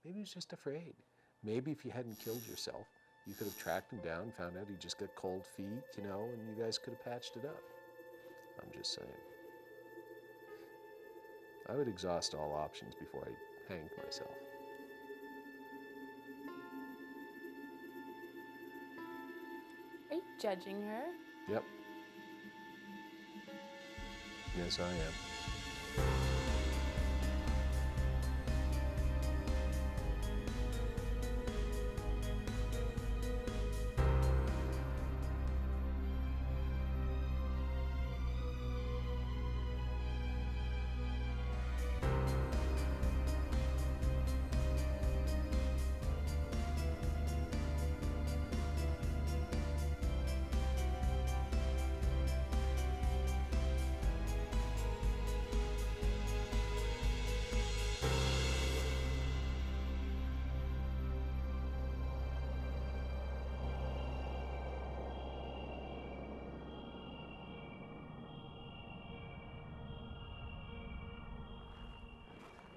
Maybe he was just afraid. Maybe if you hadn't killed yourself, you could have tracked him down, found out he just got cold feet, you know, and you guys could have patched it up. I'm just saying. I would exhaust all options before I hanged myself. Are you judging her? Yep. Yes, I am.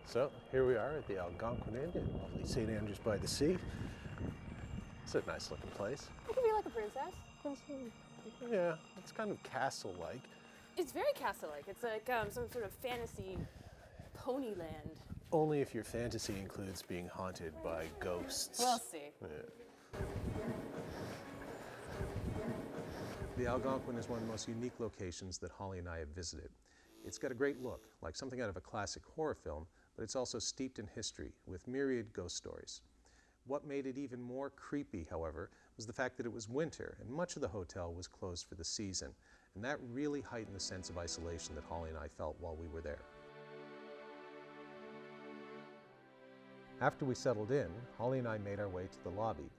So here we are at the Algonquin Inn in lovely St. Andrews by the Sea. It's a nice looking place. You could be like a princess. Yeah, it's kind of castle-like. It's very castle-like. It's like some sort of fantasy pony land. Only if your fantasy includes being haunted by ghosts. We'll see. Yeah. The Algonquin is one of the most unique locations that Holly and I have visited. It's got a great look, like something out of a classic horror film, but it's also steeped in history, with myriad ghost stories. What made it even more creepy, however, was the fact that it was winter, and much of the hotel was closed for the season, and that really heightened the sense of isolation that Holly and I felt while we were there. After we settled in, Holly and I made our way to the lobby,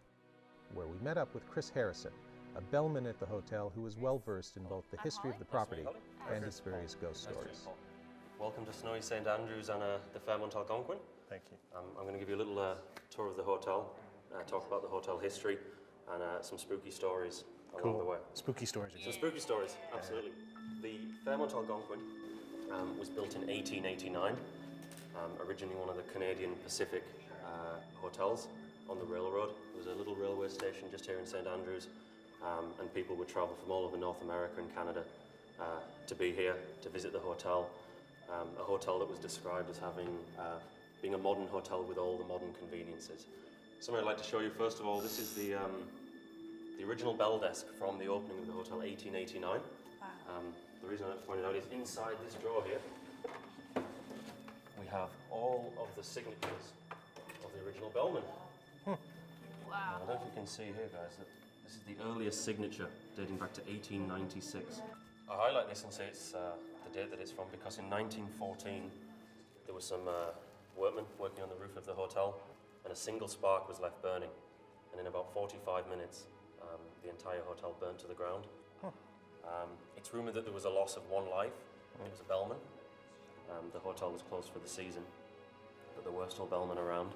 where we met up with Chris Harrison, a bellman at the hotel who was well-versed in both the history of the property and its various ghost stories. Welcome to snowy St. Andrews and the Fairmont Algonquin. Thank you. I'm going to give you a little tour of the hotel, talk about the hotel history, and some spooky stories along the way. Spooky stories. Some spooky stories, absolutely. The Fairmont Algonquin was built in 1889, originally one of the Canadian Pacific hotels on the railroad. There was a little railway station just here in St. Andrews, and people would travel from all over North America and Canada to be here, to visit the hotel. A hotel that was described as being a modern hotel with all the modern conveniences. Something I'd like to show you first of all, this is the original bell desk from the opening of the hotel, 1889. Wow. The reason I like to point it out is inside this drawer here, we have all of the signatures of the original bellman. Wow. I don't know if you can see here, guys, that this is the earliest signature dating back to 1896. I highlight this and say it's the date that it's from because in 1914 there were some workmen working on the roof of the hotel and a single spark was left burning, and in about 45 minutes the entire hotel burnt to the ground. It's rumoured that there was a loss of one life. It was a bellman. The hotel was closed for the season, but there were still bellmen around,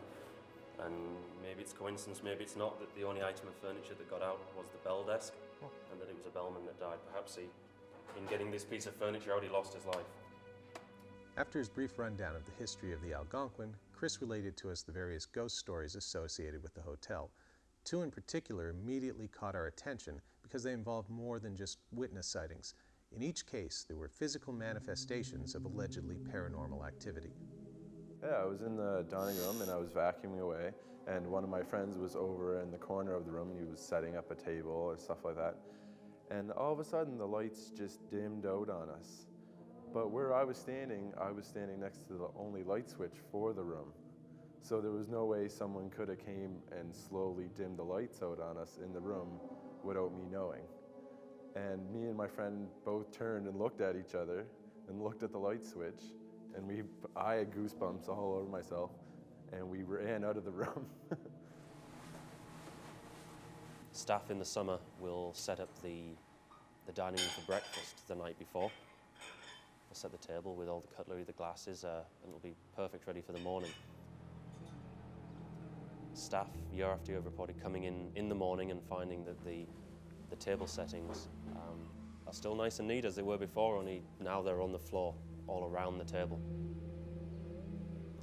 and maybe it's coincidence, maybe it's not, that the only item of furniture that got out was the bell desk, and that it was a bellman that died. Perhaps in getting this piece of furniture out, he lost his life. After his brief rundown of the history of the Algonquin, Chris related to us the various ghost stories associated with the hotel. Two in particular immediately caught our attention because they involved more than just witness sightings. In each case, there were physical manifestations of allegedly paranormal activity. Yeah, I was in the dining room and I was vacuuming away, and one of my friends was over in the corner of the room and he was setting up a table or stuff like that. And all of a sudden the lights just dimmed out on us. But where I was standing next to the only light switch for the room. So there was no way someone could have came and slowly dimmed the lights out on us in the room without me knowing. And me and my friend both turned and looked at each other and looked at the light switch, and I had goosebumps all over myself, and we ran out of the room. Staff in the summer will set up the dining room for breakfast the night before. They'll set the table with all the cutlery, the glasses, and it'll be perfect ready for the morning. Staff, year after year, have reported coming in the morning and finding that the table settings are still nice and neat as they were before, only now they're on the floor all around the table.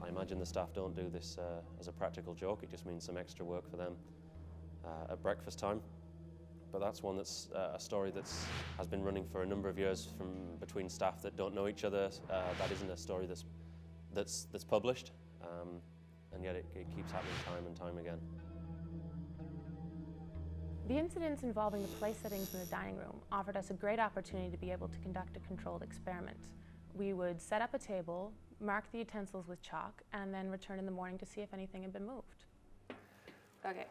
I imagine the staff don't do this as a practical joke. It just means some extra work for them at breakfast time. But that's one that's a story that has been running for a number of years from between staff that don't know each other. That isn't a story that's published, and yet it keeps happening time and time again. The incidents involving the place settings in the dining room offered us a great opportunity to be able to conduct a controlled experiment. We would set up a table, mark the utensils with chalk, and then return in the morning to see if anything had been moved. Okay.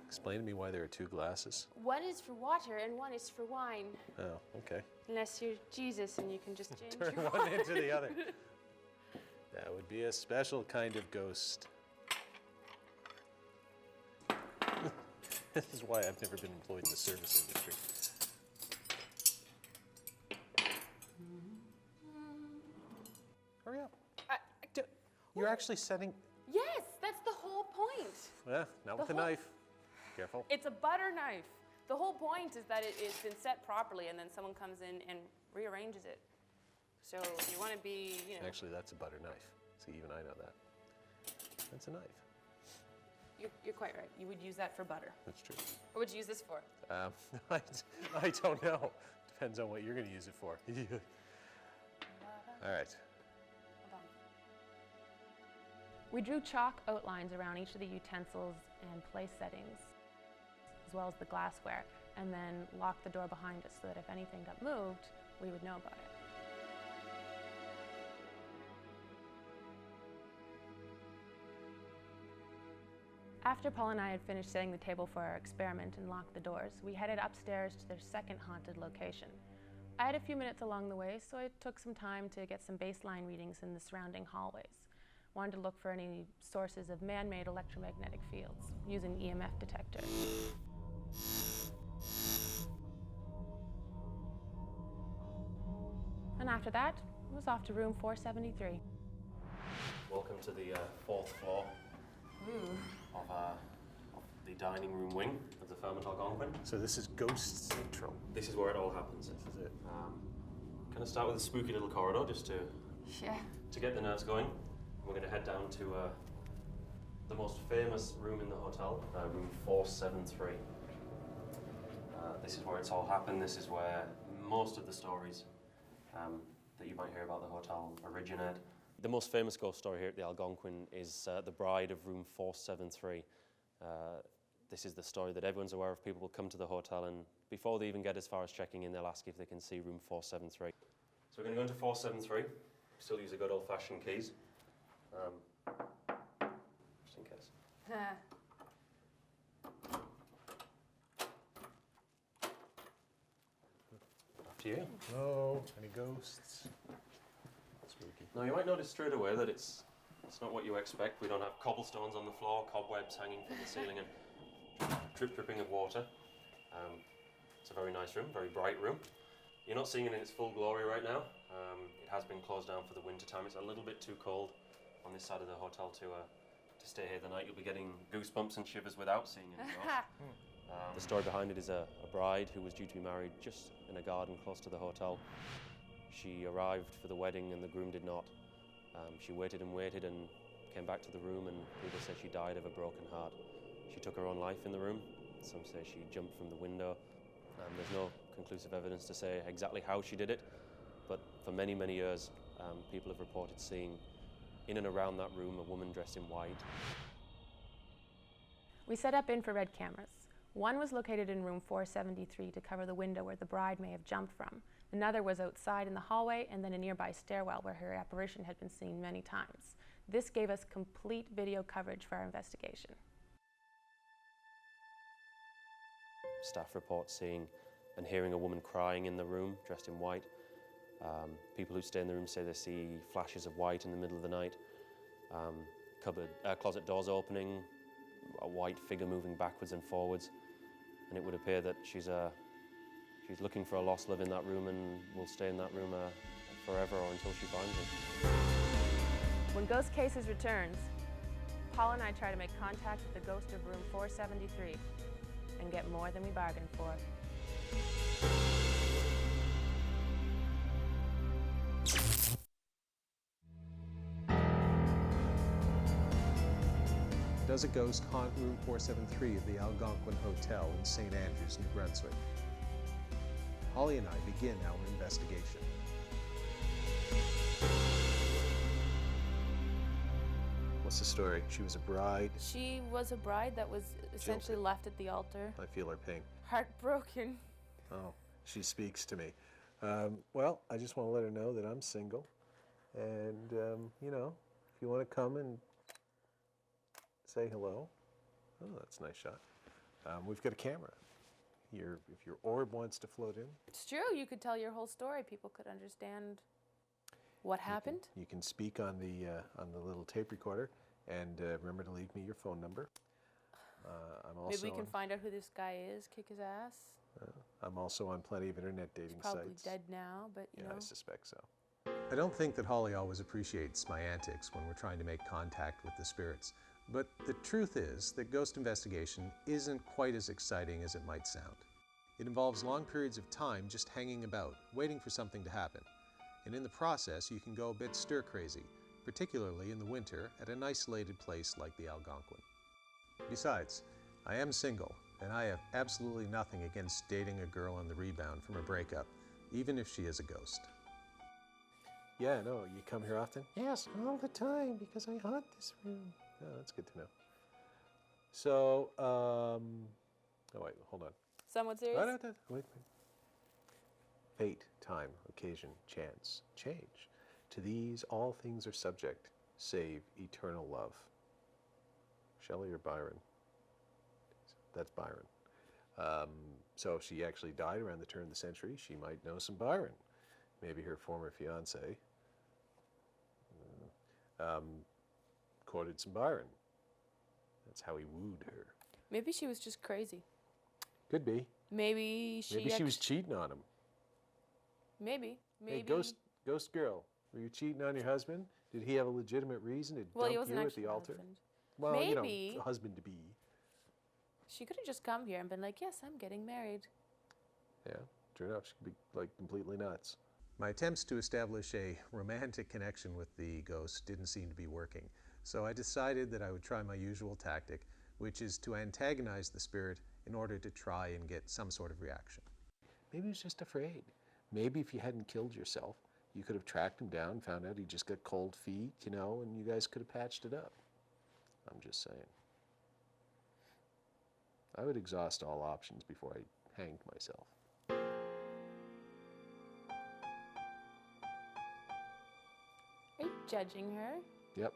Explain to me why there are two glasses. One is for water and one is for wine. Oh, okay. Unless you're Jesus and you can just change Turn your one water. into the other. That would be a special kind of ghost. This is why I've never been employed in the service industry. Hurry up. You're actually setting... Yes, that's the whole point. Well, not with a The whole- knife. Careful. It's a butter knife. The whole point is that it's been set properly and then someone comes in and rearranges it. So you want to be, you know... Actually, that's a butter knife. See, even I know that. That's a knife. You're quite right. You would use that for butter. That's true. What would you use this for? I don't know. Depends on what you're going to use it for. All right. Hold on. We drew chalk outlines around each of the utensils and place settings, as well as the glassware, and then locked the door behind us so that if anything got moved, we would know about it. After Paul and I had finished setting the table for our experiment and locked the doors, we headed upstairs to their second haunted location. I had a few minutes along the way, so I took some time to get some baseline readings in the surrounding hallways. Wanted to look for any sources of man-made electromagnetic fields using EMF detector. And after that, I was off to room 473. Welcome to the fourth floor of the dining room wing of the firm at Algonquin. So this is Ghost Central. This is where it all happens. This is it. Kind of start with a spooky little corridor just Yeah. to get the nerves going. We're going to head down to the most famous room in the hotel, room 473. This is where it's all happened. This is where most of the stories that you might hear about the hotel originate. The most famous ghost story here at the Algonquin is the bride of room 473. This is the story that everyone's aware of. People will come to the hotel and before they even get as far as checking in, they'll ask if they can see room 473. So we're going to go into 473. Still use the good old-fashioned keys. Just in case. After you. Oh, any ghosts? Spooky. Now you might notice straight away that it's not what you expect. We don't have cobblestones on the floor, cobwebs hanging from the ceiling and dripping of water. It's a very nice room, very bright room. You're not seeing it in its full glory right now. It has been closed down for the winter time. It's a little bit too cold on this side of the hotel to stay here the night. You'll be getting goosebumps and shivers without seeing any ghosts. The story behind it is a bride who was due to be married just in a garden close to the hotel. She arrived for the wedding and the groom did not. She waited and waited and came back to the room, and people say she died of a broken heart. She took her own life in the room. Some say she jumped from the window. There's no conclusive evidence to say exactly how she did it, but for many, many years, people have reported seeing in and around that room a woman dressed in white. We set up infrared cameras. One was located in room 473 to cover the window where the bride may have jumped from. Another was outside in the hallway and then a nearby stairwell where her apparition had been seen many times. This gave us complete video coverage for our investigation. Staff report seeing and hearing a woman crying in the room, dressed in white. People who stay in the room say they see flashes of white in the middle of the night. Closet doors opening, a white figure moving backwards and forwards. And it would appear that she's looking for a lost love in that room and will stay in that room forever or until she finds it. When Ghost Cases returns, Paul and I try to make contact with the ghost of room 473 and get more than we bargained for. Does a ghost haunt room 473 of the Algonquin Hotel in St. Andrews, New Brunswick? Holly and I begin our investigation. What's the story? She was a bride. She was a bride that was essentially left at the altar. I feel her pain. Heartbroken. Oh, she speaks to me. Well, I just want to let her know that I'm single. And, you know, if you want to come and say hello. Oh, that's a nice shot. We've got a camera. If your orb wants to float in. It's true. You could tell your whole story. People could understand what happened. You can speak on the little tape recorder, and remember to leave me your phone number. I'm also Maybe we can find out who this guy is, kick his ass. I'm also on plenty of internet dating He's probably sites. dead now, but you know. I suspect so. I don't think that Holly always appreciates my antics when we're trying to make contact with the spirits. But the truth is that ghost investigation isn't quite as exciting as it might sound. It involves long periods of time just hanging about, waiting for something to happen. And in the process, you can go a bit stir-crazy, particularly in the winter at an isolated place like the Algonquin. Besides, I am single, and I have absolutely nothing against dating a girl on the rebound from a breakup, even if she is a ghost. Yeah, no, you come here often? Yes, all the time, because I haunt this room. Oh, that's good to know. So, oh wait, hold on. Somewhat serious? Wait. Fate, time, occasion, chance, change. To these all things are subject, save eternal love. Shelley or Byron? That's Byron. So if she actually died around the turn of the century, she might know some Byron. Maybe her former fiance quoted some Byron. That's how he wooed her. Maybe she was just crazy. Could be. Maybe she was cheating on him. Maybe. Hey, ghost girl, were you cheating on your husband? Did he have a legitimate reason to Well, he dump wasn't you at actually the my altar? husband. Well, Maybe. you know, husband to be. She could have just come here and been like, yes, I'm getting married. Yeah, true enough, she could be like completely nuts. My attempts to establish a romantic connection with the ghost didn't seem to be working, so I decided that I would try my usual tactic, which is to antagonize the spirit in order to try and get some sort of reaction. Maybe he was just afraid. Maybe if you hadn't killed yourself, you could have tracked him down, found out he just got cold feet, you know, and you guys could have patched it up. I'm just saying. I would exhaust all options before I hanged myself. Are you judging her? Yep.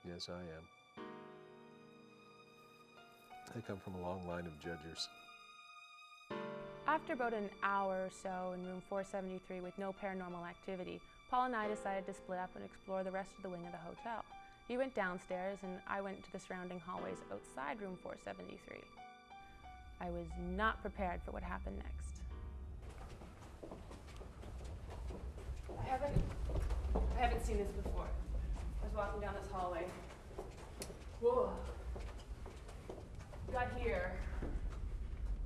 Yes, I am. I come from a long line of judges. After about an hour or so in room 473 with no paranormal activity, Paul and I decided to split up and explore the rest of the wing of the hotel. He went downstairs and I went to the surrounding hallways outside room 473. I was not prepared for what happened next. I haven't seen this before. I was walking down this hallway. Whoa. Got here.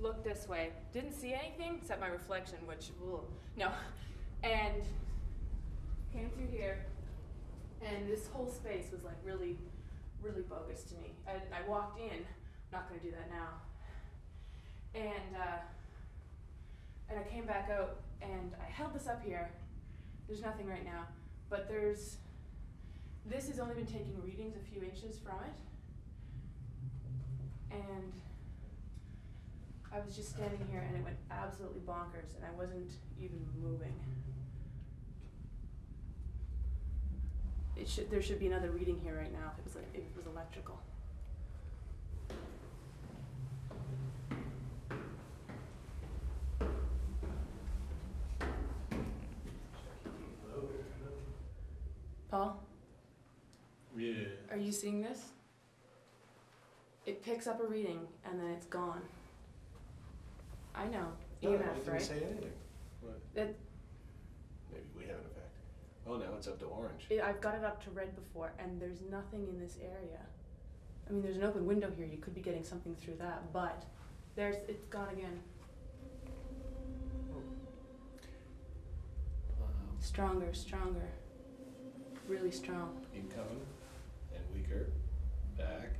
Looked this way. Didn't see anything except my reflection, which, no. And came through here, and this whole space was like really, really bogus to me. I walked in, not gonna do that now. And I came back out, and I held this up here. There's nothing right now, but this has only been taking readings a few inches from it. And I was just standing here and it went absolutely bonkers and I wasn't even moving. There should be another reading here right now if it was electrical. Paul? Yeah. Are you seeing this? It picks up a reading and then it's gone. I know. No, EMF, it didn't right? say anything. What? It, Maybe we have an effect. Oh, now it's up to orange. I've got it up to red before, and there's nothing in this area. I mean, there's an open window here. You could be getting something through that, but it's gone again. Stronger, really strong. Incoming and speaker, back.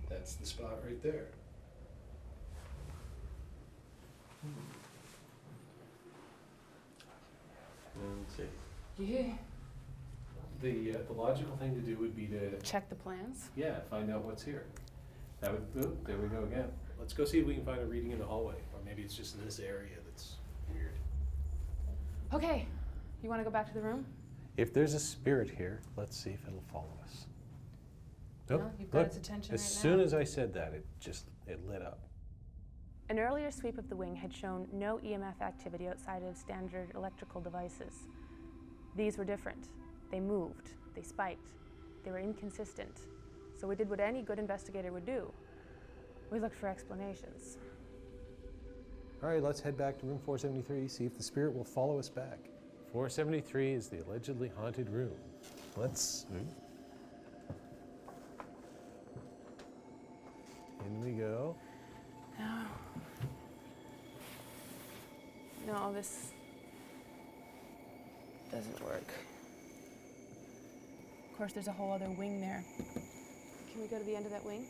That's the spot right there. Let's see. Yeah. The logical thing to do would be to, Check the plans. yeah, find out what's here. That would, oh, there we go again. Let's go see if we can find a reading in the hallway, or maybe it's just in this area that's weird. Okay, you want to go back to the room? If there's a spirit here, let's see if it'll follow us. Nope, No, you've got look, its attention as right soon now. as I said that, it lit up. An earlier sweep of the wing had shown no EMF activity outside of standard electrical devices. These were different. They moved, they spiked, they were inconsistent. So we did what any good investigator would do. We looked for explanations. All right, let's head back to room 473, see if the spirit will follow us back. 473 is the allegedly haunted room. Let's... In we go. No, this doesn't work. Of course, there's a whole other wing there. Can we go to the end of that wing?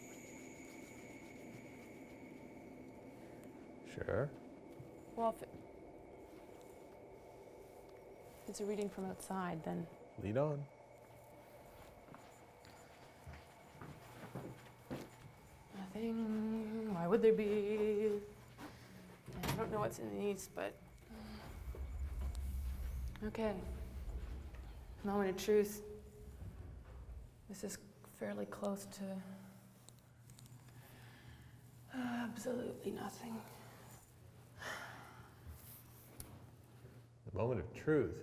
Sure. Well, if it's a reading from outside, then Lead on. nothing. Why would there be? I don't know what's in these, but okay. Moment of truth. This is fairly close to absolutely nothing. The moment of truth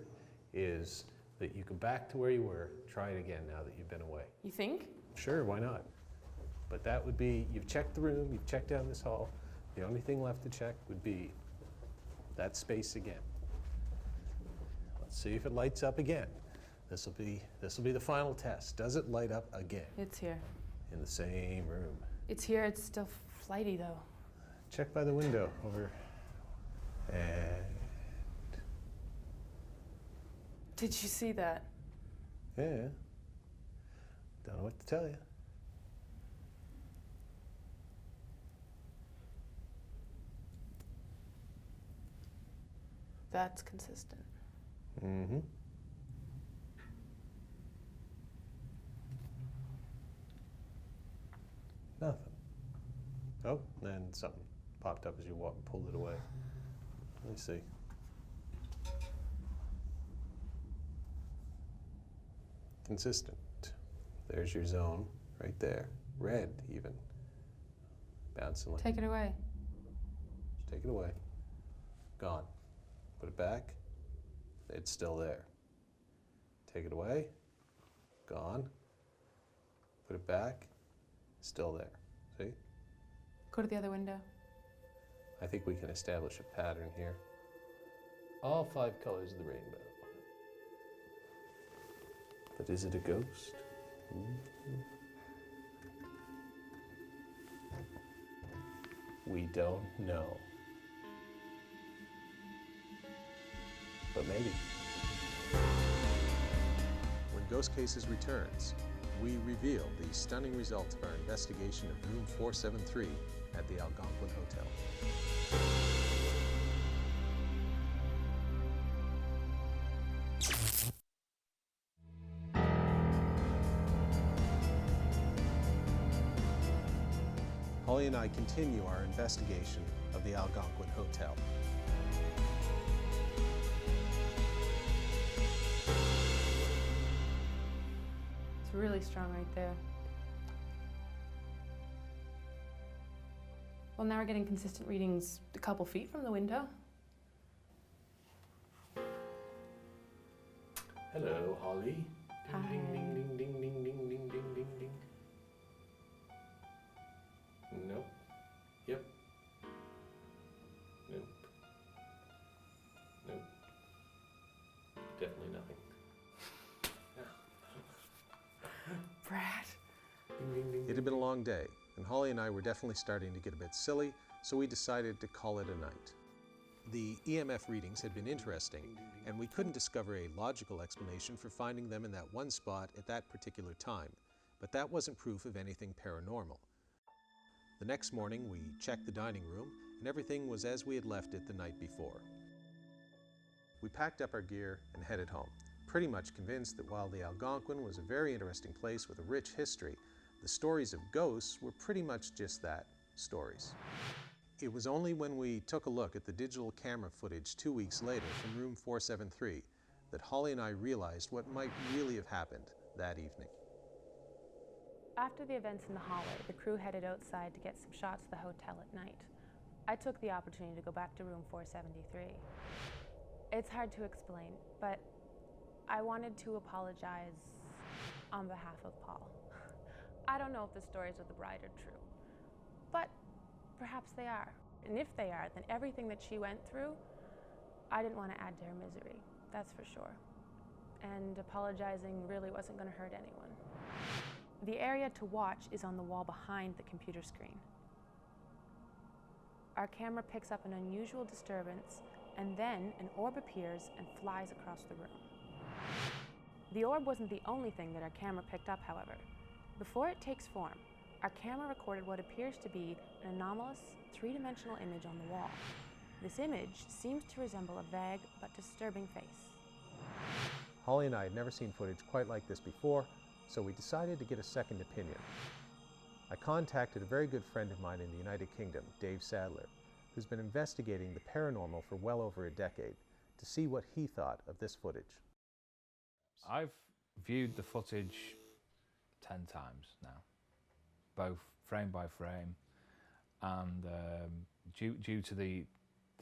is that you go back to where you were, try it again now that you've been away. You think? Sure, why not? But that would be, you've checked the room, you've checked down this hall. The only thing left to check would be that space again. Let's see if it lights up again. This will be the final test. Does it light up again It's here. in the same room? It's here. It's still flighty, though. Check by the window over. And Did you see that? yeah, don't know what to tell you. That's consistent. Mm-hmm. Nothing. Oh, then something popped up as you walked and pulled it away. Let me see. Consistent. There's your zone right there. Red, even. Bouncing like. Take it away. Just take it away. Gone. Put it back. It's still there. Take it away. Gone. Put it back. Still there. See? Go to the other window. I think we can establish a pattern here. All 5 colors of the rainbow. But is it a ghost? We don't know. But maybe. When Ghost Cases returns, we reveal the stunning results of our investigation of room 473 at the Algonquin Hotel. Holly and I continue our investigation of the Algonquin Hotel. It's really strong right there. Well, now we're getting consistent readings a couple feet from the window. Hello, Holly. Hi. Ding, ding, ding, ding, ding, ding, ding, ding, ding, ding, ding. Nope. Yep. Nope. Nope. Definitely nothing. Brad. Ding, ding, ding. It had been a long day, and Holly and I were definitely starting to get a bit silly, so we decided to call it a night. The EMF readings had been interesting, and we couldn't discover a logical explanation for finding them in that one spot at that particular time. but that wasn't proof of anything paranormal. The next morning, we checked the dining room, and everything was as we had left it the night before. We packed up our gear and headed home, pretty much convinced that while the Algonquin was a very interesting place with a rich history, the stories of ghosts were pretty much just that, stories. It was only when we took a look at the digital camera footage 2 weeks later from room 473 that Holly and I realized what might really have happened that evening. After the events in the hallway, the crew headed outside to get some shots of the hotel at night. I took the opportunity to go back to room 473. It's hard to explain, but I wanted to apologize on behalf of Paul. I don't know if the stories of the bride are true, but perhaps they are. And if they are, then everything that she went through, I didn't want to add to her misery, that's for sure. And apologizing really wasn't going to hurt anyone. The area to watch is on the wall behind the computer screen. Our camera picks up an unusual disturbance, and then an orb appears and flies across the room. The orb wasn't the only thing that our camera picked up, however. Before it takes form, our camera recorded what appears to be an anomalous, three-dimensional image on the wall. This image seems to resemble a vague but disturbing face. Holly and I had never seen footage quite like this before, so we decided to get a second opinion. I contacted a very good friend of mine in the United Kingdom, Dave Sadler, who's been investigating the paranormal for well over a decade, to see what he thought of this footage. I've viewed the footage 10 times now, both frame by frame, and due to the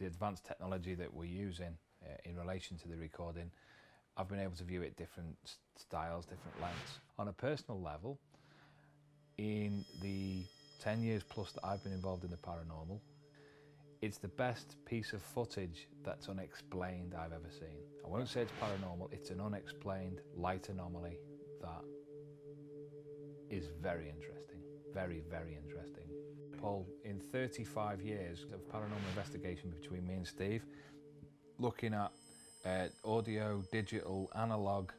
advanced technology that we're using in relation to the recording, I've been able to view it different styles, different lengths. On a personal level, in the 10 years plus that I've been involved in the paranormal, it's the best piece of footage that's unexplained I've ever seen. I won't say it's paranormal, it's an unexplained light anomaly that is very interesting, very, very interesting. Paul, in 35 years of paranormal investigation between me and Steve, looking at audio, digital, analog,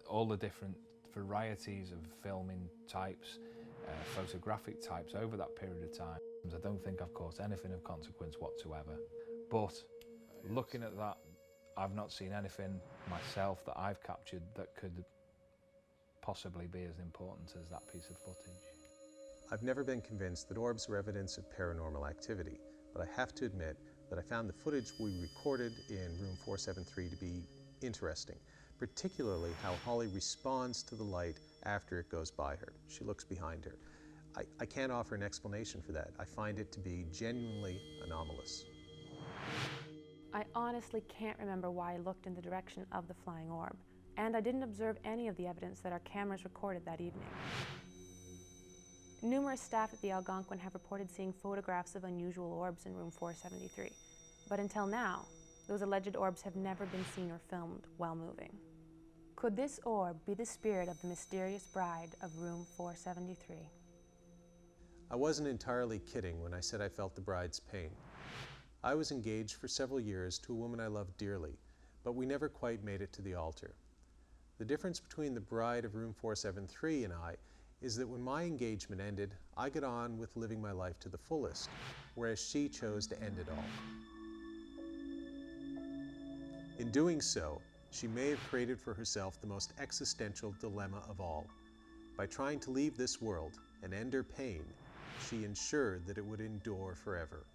all the different varieties of filming types, photographic types over that period of time, I don't think I've caught anything of consequence whatsoever. But looking at that, I've not seen anything myself that I've captured that could possibly be as important as that piece of footage. I've never been convinced that orbs are evidence of paranormal activity, but I have to admit that I found the footage we recorded in room 473 to be interesting, particularly how Holly responds to the light after it goes by her. She looks behind her. I can't offer an explanation for that. I find it to be genuinely anomalous. I honestly can't remember why I looked in the direction of the flying orb, and I didn't observe any of the evidence that our cameras recorded that evening. Numerous staff at the Algonquin have reported seeing photographs of unusual orbs in room 473, but until now, those alleged orbs have never been seen or filmed while moving. Could this orb be the spirit of the mysterious bride of room 473? I wasn't entirely kidding when I said I felt the bride's pain. I was engaged for several years to a woman I loved dearly, but we never quite made it to the altar. The difference between the bride of room 473 and I is that when my engagement ended, I got on with living my life to the fullest, whereas she chose to end it all. In doing so, she may have created for herself the most existential dilemma of all. By trying to leave this world and end her pain, she ensured that it would endure forever.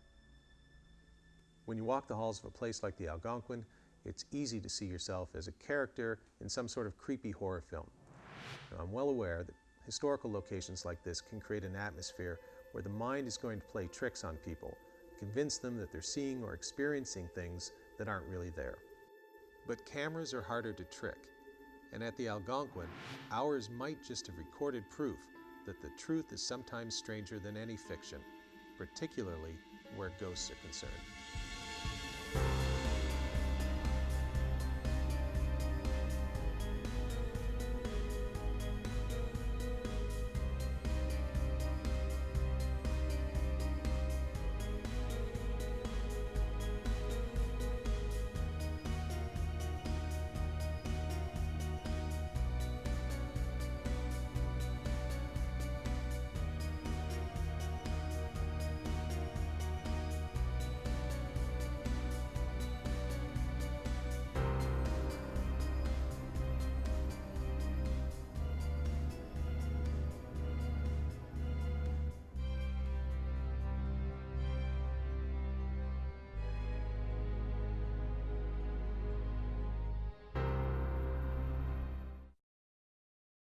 When you walk the halls of a place like the Algonquin, it's easy to see yourself as a character in some sort of creepy horror film. Now, I'm well aware that historical locations like this can create an atmosphere where the mind is going to play tricks on people, convince them that they're seeing or experiencing things that aren't really there. But cameras are harder to trick, and at the Algonquin, ours might just have recorded proof that the truth is sometimes stranger than any fiction, particularly where ghosts are concerned.